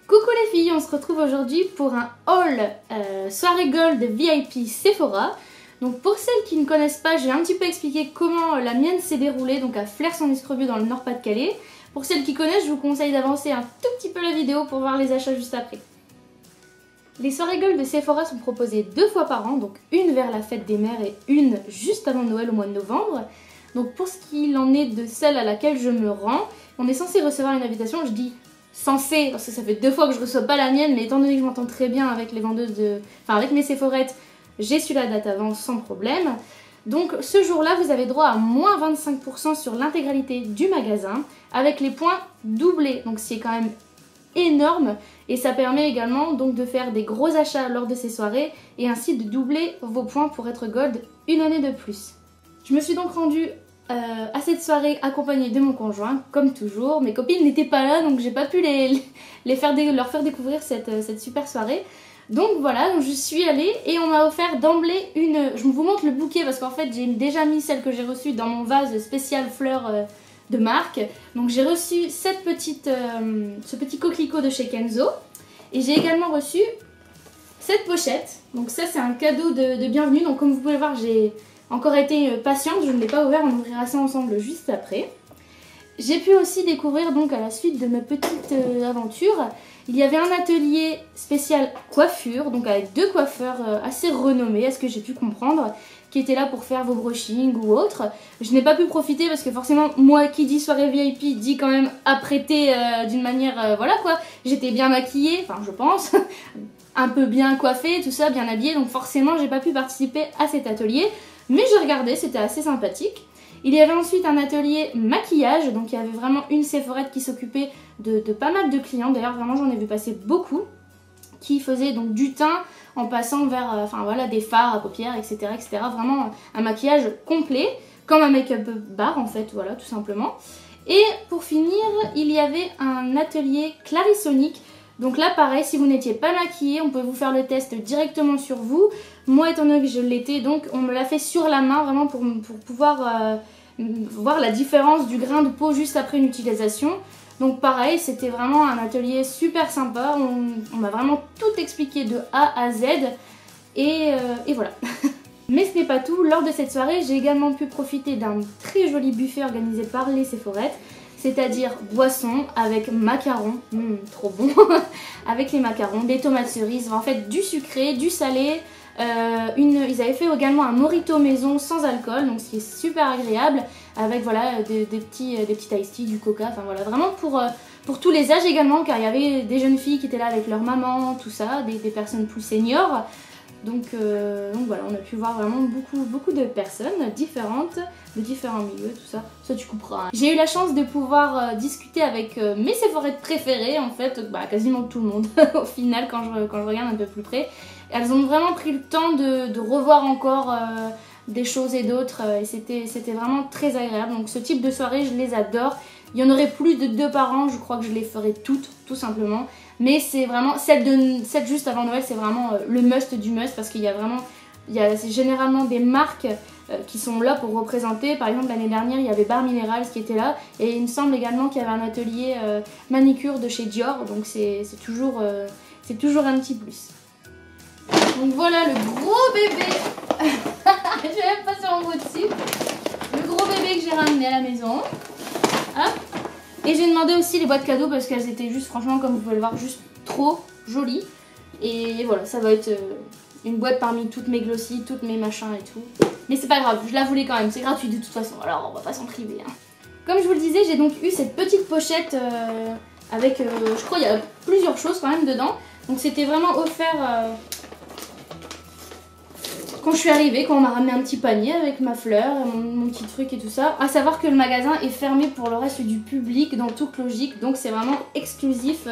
Coucou les filles, on se retrouve aujourd'hui pour un haul soirée gold VIP Sephora. Donc pour celles qui ne connaissent pas, je vais un petit peu expliquer comment la mienne s'est déroulée donc à Flers-en-Escrebieux dans le Nord-Pas-de-Calais. Pour celles qui connaissent, je vous conseille d'avancer un tout petit peu la vidéo pour voir les achats juste après. Les soirées gold de Sephora sont proposées 2 fois par an, donc une vers la fête des mères et une juste avant Noël au mois de novembre. Donc pour ce qu'il en est de celle à laquelle je me rends, on est censé recevoir une invitation, je dis censé parce que ça fait 2 fois que je reçois pas la mienne, mais étant donné que je m'entends très bien avec les vendeuses de... Enfin avec mes Sephorettes, j'ai su la date avant sans problème. Donc ce jour-là, vous avez droit à moins 25% sur l'intégralité du magasin avec les points doublés, donc c'est quand même énorme et ça permet également donc de faire des gros achats lors de ces soirées et ainsi de doubler vos points pour être gold une année de plus. Je me suis donc rendue à cette soirée accompagnée de mon conjoint, comme toujours. Mes copines n'étaient pas là donc j'ai pas pu leur faire découvrir cette super soirée. Donc voilà, donc je suis allée et on m'a offert d'emblée une... Je vous montre le bouquet parce qu'en fait j'ai déjà mis celle que j'ai reçue dans mon vase spécial fleurs de marque. Donc j'ai reçu ce petit coquelicot de chez Kenzo. Et j'ai également reçu cette pochette. Donc ça c'est un cadeau de bienvenue. Donc comme vous pouvez voir, j'ai encore été patiente, je ne l'ai pas ouvert, on ouvrira ça ensemble juste après. J'ai pu aussi découvrir donc à la suite de ma petite aventure, il y avait un atelier spécial coiffure, donc avec 2 coiffeurs assez renommés, à ce que j'ai pu comprendre, qui étaient là pour faire vos brushings ou autres. Je n'ai pas pu profiter parce que forcément, moi qui dis soirée VIP, dit quand même apprêtée d'une manière, voilà quoi, j'étais bien maquillée, enfin je pense, un peu bien coiffée, tout ça, bien habillée, donc forcément j'ai pas pu participer à cet atelier. Mais je regardais, c'était assez sympathique. Il y avait ensuite un atelier maquillage, donc il y avait vraiment une Sephorette qui s'occupait de pas mal de clients. D'ailleurs vraiment j'en ai vu passer beaucoup, qui faisaient donc du teint en passant vers enfin voilà, des fards à paupières, etc., etc. Vraiment un maquillage complet, comme un make-up bar en fait, voilà tout simplement. Et pour finir, il y avait un atelier Clarisonic. Donc là pareil, si vous n'étiez pas maquillée, on peut vous faire le test directement sur vous. Moi étant donné que je l'étais, donc on me l'a fait sur la main vraiment pour pouvoir voir la différence du grain de peau juste après une utilisation. Donc pareil, c'était vraiment un atelier super sympa, on m'a vraiment tout expliqué de A à Z et voilà. Mais ce n'est pas tout, lors de cette soirée, j'ai également pu profiter d'un très joli buffet organisé par les Sephorettes. C'est-à-dire boisson avec macarons, trop bon, avec les macarons, des tomates cerises, en fait du sucré, du salé. Ils avaient fait également un mojito maison sans alcool, donc ce qui est super agréable, avec voilà des petits iced tea, du coca, enfin voilà, vraiment pour tous les âges également, car il y avait des jeunes filles qui étaient là avec leur maman, tout ça, des personnes plus seniors. Donc voilà, on a pu voir vraiment beaucoup de personnes différentes, de différents milieux, tout ça. Ça tu couperas. Hein. J'ai eu la chance de pouvoir discuter avec mes Sephorettes préférées, en fait, quasiment tout le monde au final quand je regarde un peu plus près. Elles ont vraiment pris le temps de revoir encore des choses et d'autres et c'était vraiment très agréable. Donc ce type de soirée, je les adore. Il y en aurait plus de 2 par an, je crois que je les ferai toutes, tout simplement. Mais c'est vraiment, celle juste avant Noël, c'est vraiment le must du must parce qu'il y a vraiment, c'est généralement des marques qui sont là pour représenter. Par exemple, l'année dernière, il y avait Bar Minerals qui était là et il me semble également qu'il y avait un atelier manicure de chez Dior, donc c'est toujours un petit plus. Donc voilà le gros bébé, je vais même pas sur un mot dessus, le gros bébé que j'ai ramené à la maison. Hop. Et j'ai demandé aussi les boîtes cadeaux parce qu'elles étaient juste, franchement, comme vous pouvez le voir, juste trop jolies. Et voilà, ça va être une boîte parmi toutes mes glossies, toutes mes machins et tout. Mais c'est pas grave, je la voulais quand même, c'est gratuit de toute façon, alors on va pas s'en priver. Hein. Comme je vous le disais, j'ai donc eu cette petite pochette avec, je crois, il y a plusieurs choses quand même dedans. Donc c'était vraiment offert... quand je suis arrivée, quand on m'a ramené un petit panier avec ma fleur, mon petit truc et tout ça. À savoir que le magasin est fermé pour le reste du public dans toute logique, donc c'est vraiment exclusif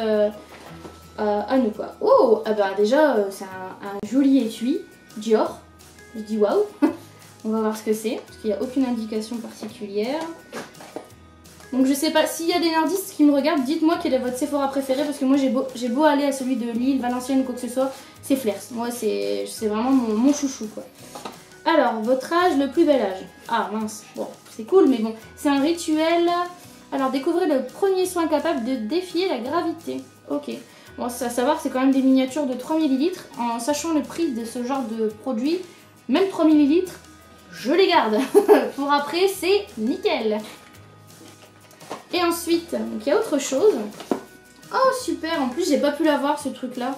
à nous quoi. Oh, ah bah déjà c'est un joli étui Dior, je dis waouh. On va voir ce que c'est, parce qu'il n'y a aucune indication particulière. Donc je sais pas, s'il y a des nerdistes qui me regardent, dites-moi quel est votre Sephora préféré, parce que moi j'ai beau aller à celui de Lille, Valenciennes ou quoi que ce soit, c'est Flers. Moi c'est vraiment mon chouchou quoi. Alors, votre âge, le plus bel âge. Ah mince, bon c'est cool mais bon, c'est un rituel. Alors découvrez le premier soin capable de défier la gravité. Ok, Bon, c'est à savoir, c'est quand même des miniatures de 3 ml. En sachant le prix de ce genre de produit, même 3 ml, je les garde. Pour après, c'est nickel. Et ensuite, donc il y a autre chose. Oh super, en plus j'ai pas pu l'avoir ce truc là.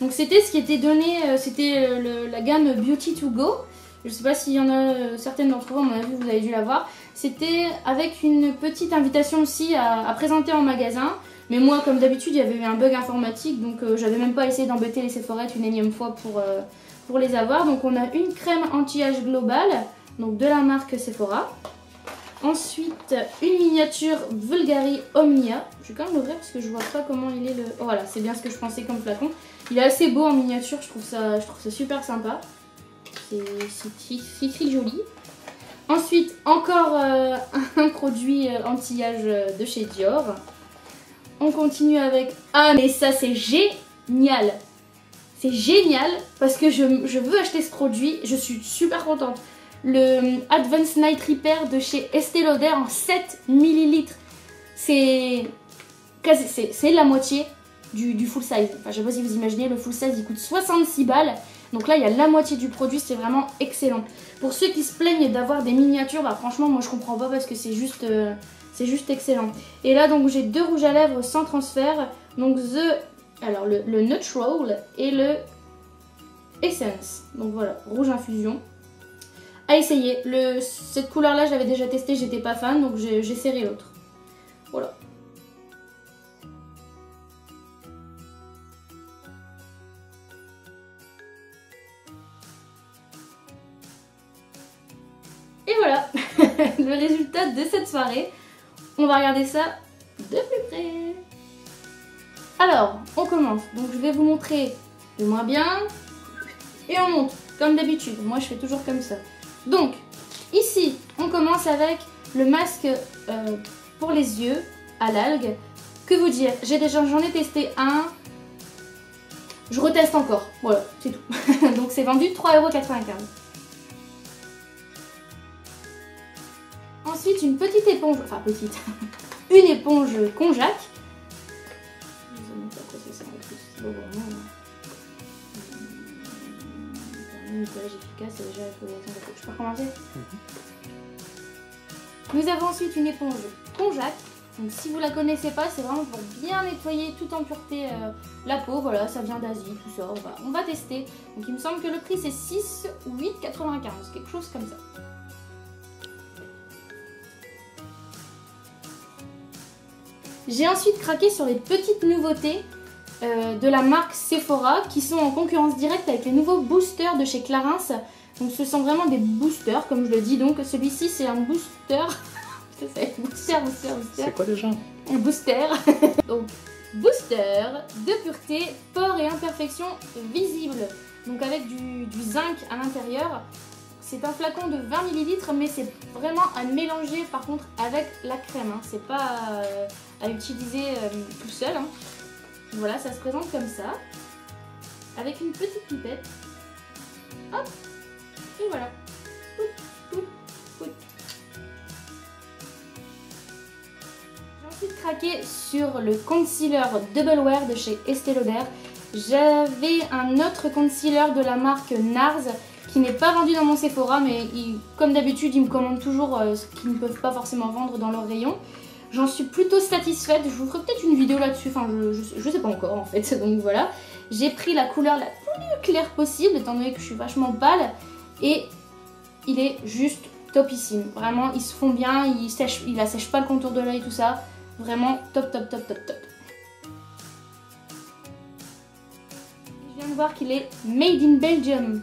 Donc c'était ce qui était donné, c'était la gamme Beauty to Go. Je sais pas s'il y en a certaines d'entre vous, à mon avis vous avez dû l'avoir. C'était avec une petite invitation aussi à présenter en magasin. Mais moi comme d'habitude il y avait eu un bug informatique, donc j'avais même pas essayé d'embêter les Sephorettes une énième fois pour les avoir. Donc on a une crème anti-âge globale, donc de la marque Sephora. Ensuite, une miniature Vulgari Omnia. Je vais quand même l'ouvrir parce que je vois pas comment il est le... Oh, voilà, c'est bien ce que je pensais comme flacon. Il est assez beau en miniature, je trouve ça super sympa. C'est joli. Ensuite, encore un produit anti-âge de chez Dior. On continue avec... Ah, mais ça, c'est génial! C'est génial parce que je veux acheter ce produit. Je suis super contente. Le Advanced Night Repair de chez Estée Lauder en 7 ml. C'est la moitié du full size. Enfin, je sais pas si vous imaginez, le full size il coûte 66 balles. Donc là, il y a la moitié du produit, c'est vraiment excellent. Pour ceux qui se plaignent d'avoir des miniatures, bah franchement, moi je comprends pas parce que c'est juste excellent. Et là, donc j'ai 2 rouges à lèvres sans transfert. Donc le Neutral et le Essence. Donc voilà, rouge infusion. À essayer. Cette couleur là je l'avais déjà testée, j'étais pas fan, donc j'ai serré l'autre. Voilà. Et voilà le résultat de cette soirée. On va regarder ça de plus près. Alors, on commence. Donc je vais vous montrer le moins bien et on monte comme d'habitude. Moi je fais toujours comme ça. Donc, ici, on commence avec le masque pour les yeux à l'algue. Que vous dire, j'en ai testé un. Je reteste encore. Voilà, c'est tout. Donc, c'est vendu 3,95 €. Ensuite, une petite éponge, enfin petite, une éponge Konjac. Je vous montre à quoi ça sert en plus. C'est beau, vraiment. Un nettoyage efficace, et déjà il faut... Je peux recommencer. Nous avons ensuite une éponge Konjac. Donc si vous la connaissez pas, c'est vraiment pour bien nettoyer toute en pureté la peau. Voilà, ça vient d'Asie, tout ça. On va tester. Donc il me semble que le prix c'est 6 ou 8,95 €, quelque chose comme ça. J'ai ensuite craqué sur les petites nouveautés de la marque Sephora qui sont en concurrence directe avec les nouveaux boosters de chez Clarins. Donc ce sont vraiment des boosters comme je le dis. Donc celui-ci c'est un booster. booster. C'est quoi déjà? Un booster. Donc booster de pureté, pores et imperfections visibles. Donc avec du zinc à l'intérieur. C'est un flacon de 20 ml, mais c'est vraiment à mélanger par contre avec la crème. Hein. C'est pas à utiliser tout seul. Hein. Voilà, ça se présente comme ça. Avec une petite pipette. Hop. Et voilà. J'ai ensuite craqué sur le concealer Double Wear de chez Estée Lauder. J'avais un autre concealer de la marque NARS qui n'est pas vendu dans mon Sephora, mais comme d'habitude, ils me commandent toujours ce qu'ils ne peuvent pas forcément vendre dans leur rayon. J'en suis plutôt satisfaite. Je vous ferai peut-être une vidéo là-dessus. Enfin, je sais pas encore en fait. Donc voilà. J'ai pris la couleur la plus claire possible, étant donné que je suis vachement pâle. Et il est juste topissime. Vraiment, ils se font bien. Il assèche pas le contour de l'œil, tout ça. Vraiment top. Je viens de voir qu'il est made in Belgium.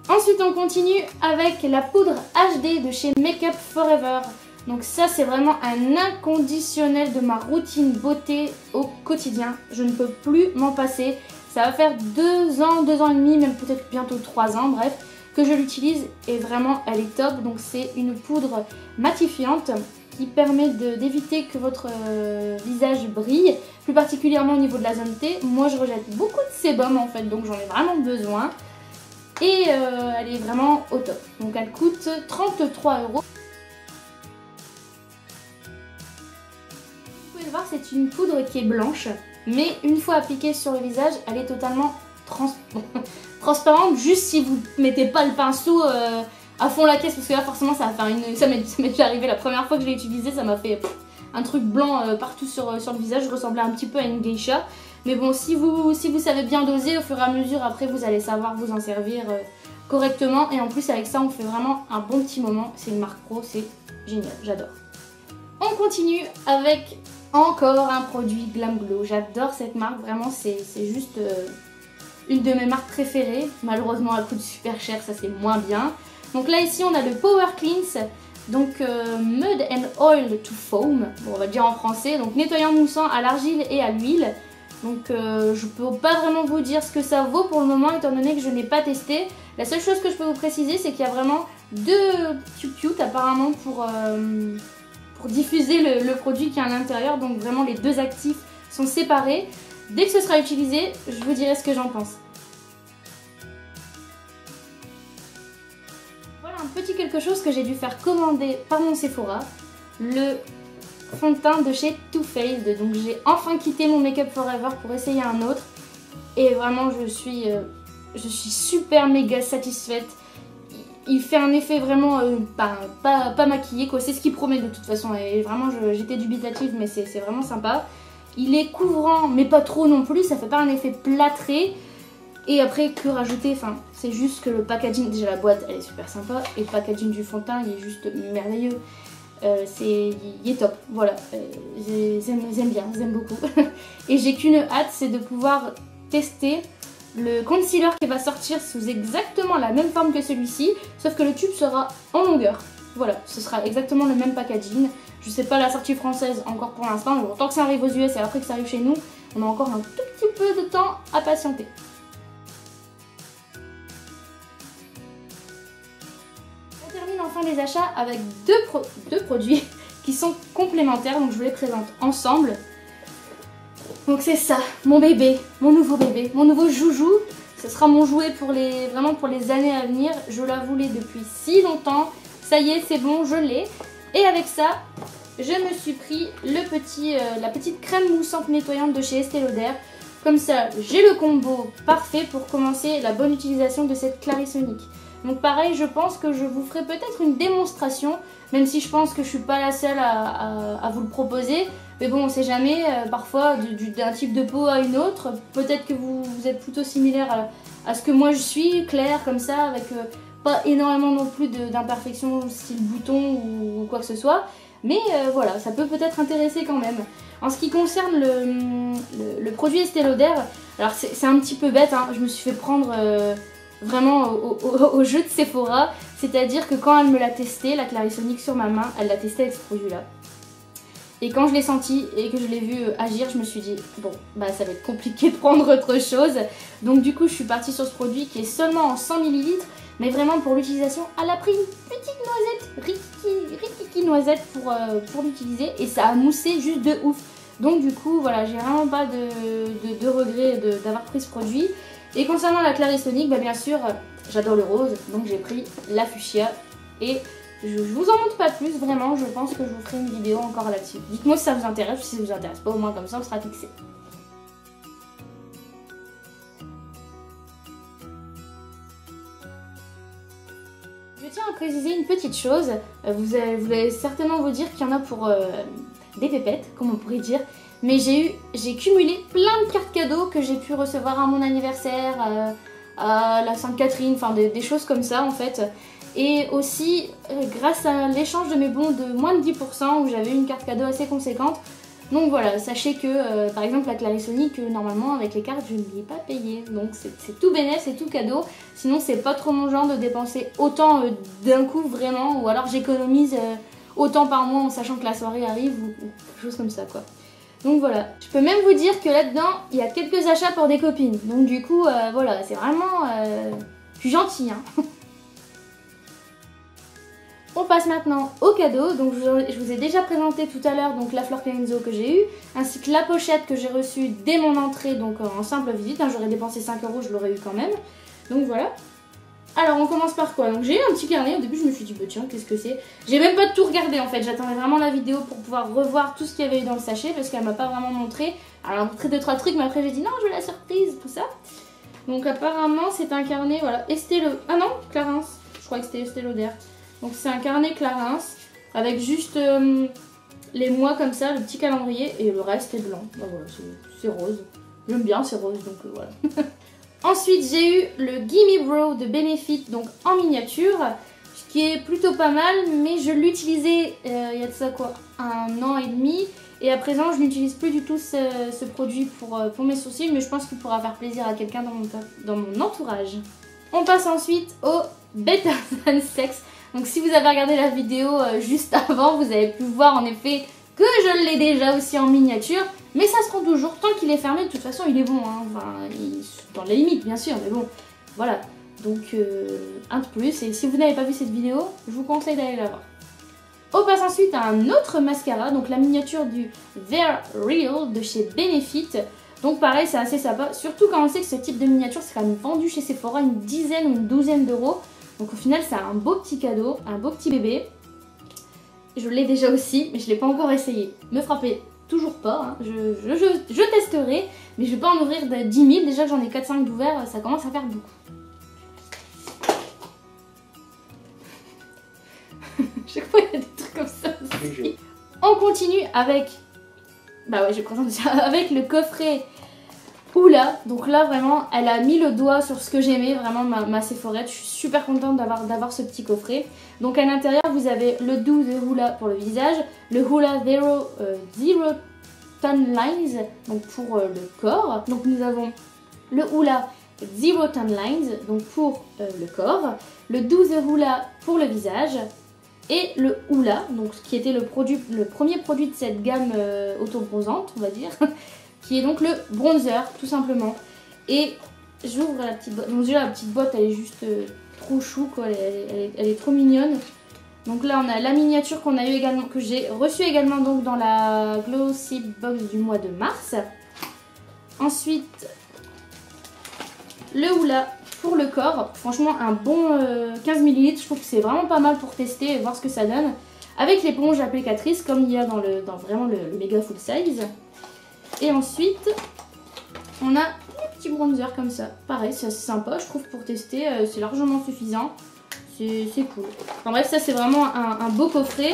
Ensuite, on continue avec la poudre HD de chez Make Up For Ever. Donc ça, c'est vraiment un inconditionnel de ma routine beauté au quotidien. Je ne peux plus m'en passer. Ça va faire 2 ans et demi, même peut-être bientôt 3 ans, bref, que je l'utilise. Et vraiment, elle est top. Donc c'est une poudre matifiante qui permet d'éviter que votre visage brille, plus particulièrement au niveau de la zone T. Moi, je rejette beaucoup de sébum en fait, donc j'en ai vraiment besoin. Et elle est vraiment au top. Donc elle coûte 33 €. Vous pouvez le voir, c'est c'est une poudre qui est blanche, mais une fois appliquée sur le visage, elle est totalement transparente, juste si vous mettez pas le pinceau à fond la caisse, parce que là forcément ça va faire une... Ça m'est déjà arrivé la première fois que je l'ai utilisé, ça m'a fait un truc blanc partout sur le visage, je ressemblais un petit peu à une geisha. Mais bon, si vous savez bien doser, au fur et à mesure, après vous allez savoir vous en servir correctement. Et en plus avec ça on fait vraiment un bon petit moment, c'est une marque pro, c'est génial, j'adore. On continue avec encore un produit Glam Glow, j'adore cette marque, vraiment c'est juste une de mes marques préférées. Malheureusement elle coûte super cher, ça c'est moins bien. Donc là ici on a le Power Cleanse, donc Mud and Oil to Foam, bon, on va dire en français, donc nettoyant moussant à l'argile et à l'huile. Donc je peux pas vraiment vous dire ce que ça vaut pour le moment étant donné que je n'ai pas testé. La seule chose que je peux vous préciser c'est qu'il y a vraiment deux tube apparemment pour diffuser le produit qui est à l'intérieur, donc vraiment les deux actifs sont séparés. Dès que ce sera utilisé, je vous dirai ce que j'en pense. Voilà un petit quelque chose que j'ai dû faire commander par mon Sephora, le fond de teint de chez Too Faced. Donc j'ai enfin quitté mon Make Up Forever pour essayer un autre et vraiment je suis super méga satisfaite. Il fait un effet vraiment pas maquillé quoi, c'est ce qu'il promet de toute façon et vraiment j'étais dubitative mais c'est vraiment sympa. Il est couvrant mais pas trop non plus, ça fait pas un effet plâtré. Et après que rajouter, enfin c'est juste que le packaging, déjà la boîte elle est super sympa et le packaging du fond de teint il est juste merveilleux. Il est top, voilà, j'aime bien, j'aime beaucoup. Et j'ai qu'une hâte, c'est de pouvoir tester le concealer qui va sortir sous exactement la même forme que celui-ci, sauf que le tube sera en longueur. Voilà, ce sera exactement le même packaging. Je sais pas la sortie française encore pour l'instant, mais tant que ça arrive aux US et après que ça arrive chez nous, on a encore un tout petit peu de temps à patienter. On termine enfin les achats avec deux produits qui sont complémentaires, donc je vous les présente ensemble. Donc c'est ça, mon bébé, mon nouveau joujou. Ce sera mon jouet vraiment pour les années à venir. Je la voulais depuis si longtemps. Ça y est, c'est bon, je l'ai. Et avec ça, je me suis pris la petite crème moussante nettoyante de chez Estée Lauder. Comme ça, j'ai le combo parfait pour commencer la bonne utilisation de cette Clarisonic. Donc pareil, je pense que je vous ferai peut-être une démonstration, même si je pense que je suis pas la seule à vous le proposer. Mais bon, on sait jamais, parfois d'un type de peau à une autre, peut-être que vous êtes plutôt similaire à ce que moi je suis, claire comme ça, avec pas énormément non plus d'imperfections style bouton ou quoi que ce soit. Mais voilà, ça peut peut-être intéresser quand même. En ce qui concerne le produit Estée Lauder, alors c'est un petit peu bête, hein, je me suis fait prendre vraiment au jeu de Sephora. C'est-à-dire que quand elle me l'a testé, la Clarisonic sur ma main, elle l'a testé avec ce produit-là. Et quand je l'ai senti et que je l'ai vu agir, je me suis dit, bon, bah ça va être compliqué de prendre autre chose. Donc du coup, je suis partie sur ce produit qui est seulement en 100 ml, mais vraiment pour l'utilisation, elle a pris une petite noisette, rikiki noisette pour l'utiliser. Et ça a moussé juste de ouf. Donc du coup, voilà, j'ai vraiment pas de regret d'avoir pris ce produit. Et concernant la Clarisonic, bah bien sûr, j'adore le rose, donc j'ai pris la fuchsia. Et je vous en montre pas plus, vraiment, je pense que je vous ferai une vidéo encore là-dessus. Dites-moi si ça vous intéresse ou si ça vous intéresse pas, au moins comme ça on sera fixé. Je tiens à préciser une petite chose, vous allez certainement vous dire qu'il y en a pour des pépettes, comme on pourrait dire. Mais j'ai cumulé plein de cartes cadeaux que j'ai pu recevoir à mon anniversaire, à la Sainte-Catherine, enfin des choses comme ça en fait. Et aussi grâce à l'échange de mes bons de moins de 10% où j'avais une carte cadeau assez conséquente. Donc voilà, sachez que par exemple la Clarisonic, normalement avec les cartes je ne l'ai pas payé. Donc c'est tout bénéf, c'est tout cadeau. Sinon c'est pas trop mon genre de dépenser autant d'un coup vraiment. Ou alors j'économise autant par mois en sachant que la soirée arrive ou quelque chose comme ça quoi. Donc voilà, je peux même vous dire que là-dedans, il y a quelques achats pour des copines. Donc du coup, voilà, c'est vraiment... je suis gentille, hein. On passe maintenant au cadeau. Donc je vous ai déjà présenté tout à l'heure donc la Fleur Kenzo que j'ai eue, ainsi que la pochette que j'ai reçue dès mon entrée, donc en simple visite. Hein, j'aurais dépensé 5 €, je l'aurais eu quand même. Donc voilà. Alors on commence par quoi? Donc j'ai eu un petit carnet, au début je me suis dit bah tiens qu'est-ce que c'est? J'ai même pas tout regardé en fait, j'attendais vraiment la vidéo pour pouvoir revoir tout ce qu'il y avait eu dans le sachet parce qu'elle m'a pas vraiment montré. Alors elle m'a montré 2-3 trucs mais après j'ai dit non je veux la surprise, tout ça. Donc apparemment c'est un carnet, voilà, Estée Lauder. Ah non, Clarins, je crois que c'était Estée Lauder. Donc c'est un carnet Clarins avec juste les mois comme ça, le petit calendrier et le reste est blanc. Ben voilà, c'est rose. J'aime bien, c'est rose donc voilà. Ensuite, j'ai eu le Gimme Bro de Benefit, donc en miniature, ce qui est plutôt pas mal, mais je l'utilisais il y a de ça quoi, 1 an et demi, et à présent je n'utilise plus du tout ce produit pour mes sourcils, mais je pense qu'il pourra faire plaisir à quelqu'un dans mon entourage. On passe ensuite au Better Than Sex. Donc si vous avez regardé la vidéo juste avant, vous avez pu voir en effet que je l'ai déjà aussi en miniature. Mais ça se prend toujours, tant qu'il est fermé, de toute façon il est bon, hein. Enfin, dans les limites bien sûr, mais bon, voilà. Donc un de plus, et si vous n'avez pas vu cette vidéo, je vous conseille d'aller la voir. On passe ensuite à un autre mascara, donc la miniature du They're Real de chez Benefit. Donc pareil, c'est assez sympa, surtout quand on sait que ce type de miniature c'est quand même vendu chez Sephora une dizaine ou une douzaine d'euros. Donc au final c'est un beau petit cadeau, un beau petit bébé. Je l'ai déjà aussi, mais je ne l'ai pas encore essayé. Me frappez toujours pas, hein. Je testerai, mais je vais pas en ouvrir de 10 000, déjà que j'en ai 4-5 d'ouverts, ça commence à faire beaucoup. Chaque fois il y a des trucs comme ça aussi. On continue avec, bah ouais je présente ça, avec le coffret Hoola. Donc là vraiment, elle a mis le doigt sur ce que j'aimais, vraiment ma Sephorette. Je suis super contente d'avoir ce petit coffret. Donc à l'intérieur vous avez le doux de Hoola pour le visage, le Hoola Zero Tan Lines, donc pour le corps. Donc nous avons le Hoola Zero Tan Lines, donc pour le corps, le doux de Hoola pour le visage, et le Hoola, donc qui était le premier produit de cette gamme auto-bronzante, on va dire, qui est donc le bronzer, tout simplement. Et j'ouvre la petite boîte. Donc déjà la petite boîte, elle est juste trop chou, quoi. Elle est trop mignonne. Donc là on a la miniature qu'on a eu également, que j'ai reçue également donc dans la Glossy Box du mois de mars. Ensuite le Hoola pour le corps, franchement un bon 15 ml, je trouve que c'est vraiment pas mal pour tester et voir ce que ça donne. Avec l'éponge applicatrice comme il y a dans vraiment le méga full size. Et ensuite on a des petits bronzers comme ça, pareil c'est assez sympa je trouve pour tester, c'est largement suffisant. C'est cool. En bref, ça c'est vraiment un beau coffret.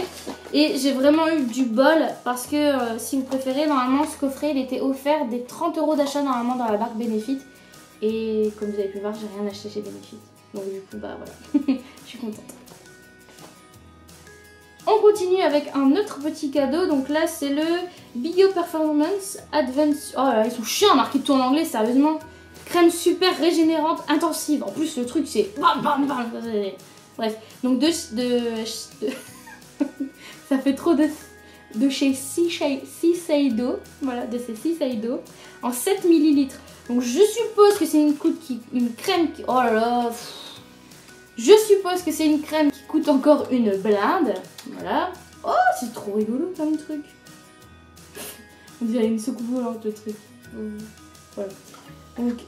Et j'ai vraiment eu du bol parce que si vous préférez, normalement ce coffret il était offert des 30 € d'achat normalement dans la barre Benefit. Et comme vous avez pu voir, j'ai rien acheté chez Benefit. Donc du coup, bah voilà, je suis contente. On continue avec un autre petit cadeau. Donc là, c'est le Bio Performance Advance. Oh là là, ils sont chiants, marqué tout en anglais, sérieusement. Crème super régénérante intensive. En plus, le truc c'est bam bam bam. Bref, donc ça fait trop de chez Shiseido, voilà, de ces Shiseido, en 7 ml. Donc je suppose que c'est une crème qui... Oh là là, je suppose que c'est une crème qui coûte encore une blinde, voilà. Oh, c'est trop rigolo comme truc. On dirait une soucoupe volante le truc. Voilà. Donc,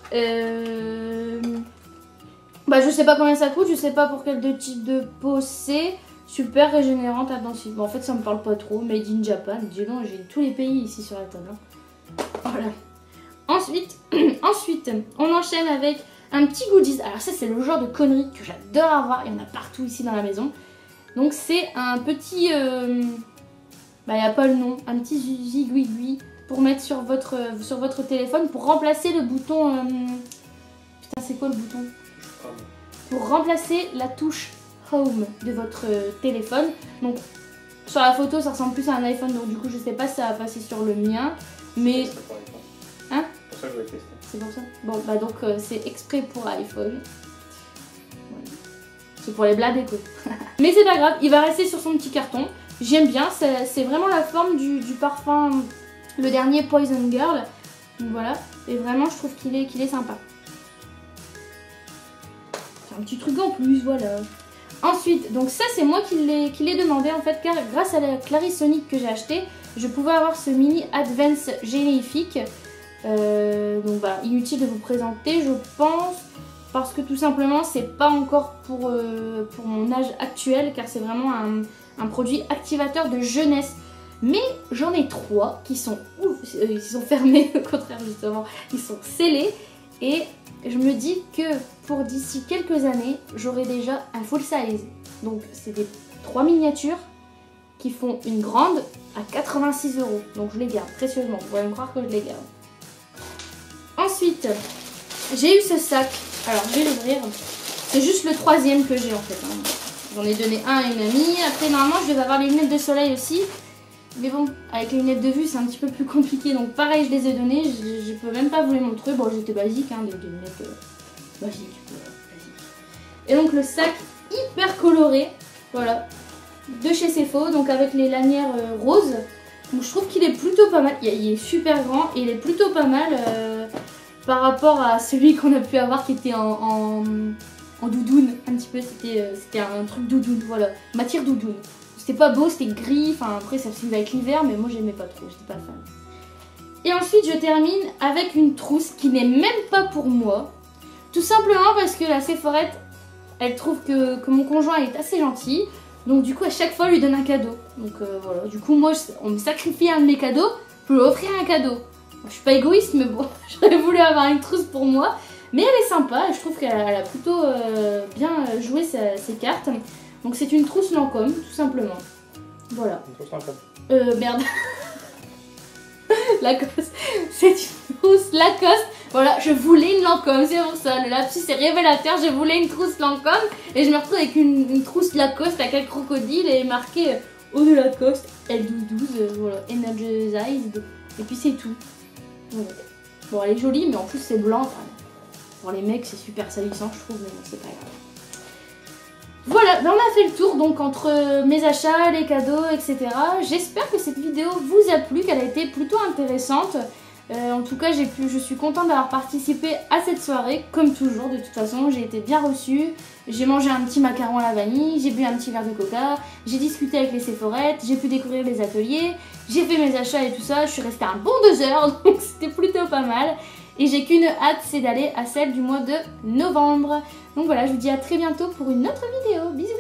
bah je sais pas combien ça coûte, je sais pas pour quel type de peau c'est. Super régénérante intensive. Bon, en fait ça me parle pas trop. Made in Japan. Dis donc, j'ai tous les pays ici sur la table. Hein. Voilà. Ensuite, on enchaîne avec un petit goodies. Alors ça c'est le genre de conneries que j'adore avoir. Il y en a partout ici dans la maison. Donc c'est un petit... bah il n'y a pas le nom. Un petit zigouigui pour mettre sur votre téléphone pour remplacer le bouton... Putain c'est quoi le bouton? Pour remplacer la touche Home de votre téléphone. Donc sur la photo ça ressemble plus à un iPhone, donc du coup je sais pas si ça va passer sur le mien. Mais... Hein? C'est pour ça que je vais tester. C'est pour ça? Bon bah donc c'est exprès pour iPhone. Voilà. C'est pour les bladés quoi. Mais c'est pas grave, il va rester sur son petit carton. J'aime bien, c'est vraiment la forme du parfum, le dernier Poison Girl. Donc voilà, et vraiment je trouve qu'il est sympa. C'est un petit truc en plus, voilà. Ensuite, donc ça c'est moi qui l'ai demandé en fait, car grâce à la Clarisonic que j'ai acheté, je pouvais avoir ce mini Advance Généifique. Donc bah inutile de vous présenter, je pense. parce que tout simplement c'est pas encore pour mon âge actuel, car c'est vraiment un produit activateur de jeunesse. Mais j'en ai 3 qui sont ils sont fermés, au contraire justement, ils sont scellés. Et je me dis que pour d'ici quelques années, j'aurai déjà un full size. Donc c'est des 3 miniatures qui font une grande à 86 €. Donc je les garde précieusement, vous pouvez me croire que je les garde. Ensuite, j'ai eu ce sac. Alors je vais l'ouvrir. C'est juste le 3e que j'ai en fait. J'en ai donné un à une amie. Après normalement je devais avoir les lunettes de soleil aussi. Mais bon, avec les lunettes de vue c'est un petit peu plus compliqué. Donc pareil, je les ai données. Je peux même pas vous les montrer. Bon, j'étais basique, hein, des lunettes basiques. Et donc le sac hyper coloré. Voilà. De chez Cefo. Donc avec les lanières roses. Donc je trouve qu'il est plutôt pas mal. Il est super grand et il est plutôt pas mal par rapport à celui qu'on a pu avoir qui était en doudoune. Un petit peu, c'était un truc doudoune. Voilà. Matière doudoune. C'était pas beau, c'était gris, enfin après ça suivait avec l'hiver, mais moi j'aimais pas trop, j'étais pas fan. Et ensuite je termine avec une trousse qui n'est même pas pour moi. Tout simplement parce que la Sephorette, elle trouve que mon conjoint est assez gentil. Donc du coup à chaque fois elle lui donne un cadeau. Donc voilà, du coup moi on me sacrifie un de mes cadeaux pour lui offrir un cadeau. Moi, je suis pas égoïste mais bon, j'aurais voulu avoir une trousse pour moi. Mais elle est sympa, je trouve qu'elle a plutôt bien joué ses cartes. Donc c'est une trousse Lancôme, tout simplement. Voilà. Une trousse Lancôme. Merde. Lacoste. C'est une trousse Lacoste. Voilà, je voulais une Lancôme, c'est pour ça. Le lapsus est révélateur, je voulais une trousse Lancôme. Et je me retrouve avec une trousse Lacoste avec un crocodile et marqué Eau de Lacoste, L1212, voilà, Energized. Et puis c'est tout. Voilà. Bon, elle est jolie, mais en plus c'est blanc. Enfin, pour les mecs, c'est super salissant, je trouve, mais bon, c'est pas grave. Voilà, ben on a fait le tour donc entre mes achats, les cadeaux, etc. J'espère que cette vidéo vous a plu, qu'elle a été plutôt intéressante. En tout cas, je suis contente d'avoir participé à cette soirée, comme toujours. De toute façon, j'ai été bien reçue. J'ai mangé un petit macaron à la vanille, j'ai bu un petit verre de coca, j'ai discuté avec les Sephorettes, j'ai pu découvrir les ateliers, j'ai fait mes achats et tout ça. Je suis restée un bon 2 heures, donc c'était plutôt pas mal. Et j'ai qu'une hâte, c'est d'aller à celle du mois de novembre. Donc voilà, je vous dis à très bientôt pour une autre vidéo. Bisous!